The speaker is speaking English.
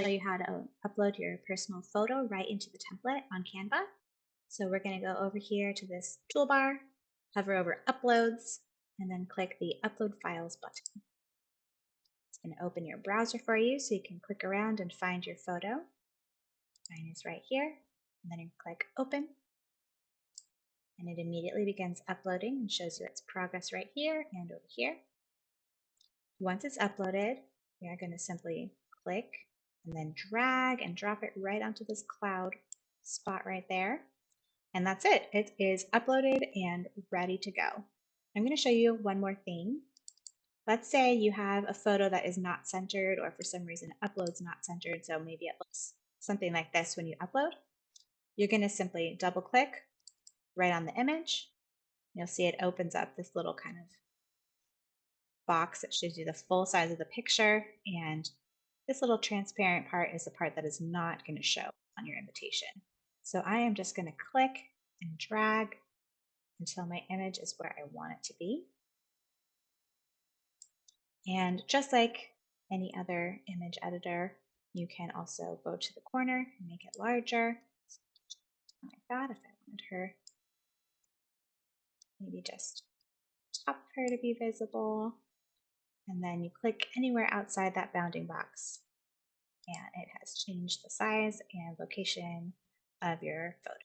show you how to upload your personal photo right into the template on Canva. So we're going to go over here to this toolbar, hover over Uploads, and then click the Upload Files button. It's going to open your browser for you so you can click around and find your photo. Mine is right here, and then you click Open, and it immediately begins uploading and shows you its progress right here and over here. Once it's uploaded, you're going to simply click and then drag and drop it right onto this cloud spot right there. And that's it. It is uploaded and ready to go. I'm going to show you one more thing. Let's say you have a photo that is not centered, or for some reason upload's not centered, so maybe it looks something like this when you upload. You're going to simply double click right on the image. You'll see it opens up this little kind of box that shows you the full size of the picture, and this little transparent part is the part that is not going to show on your invitation. So I am just going to click and drag until my image is where I want it to be. And just like any other image editor, you can also go to the corner and make it larger. Like that, if I wanted her, maybe just top of her to be visible. And then you click anywhere outside that bounding box, and it has changed the size and location of your photo.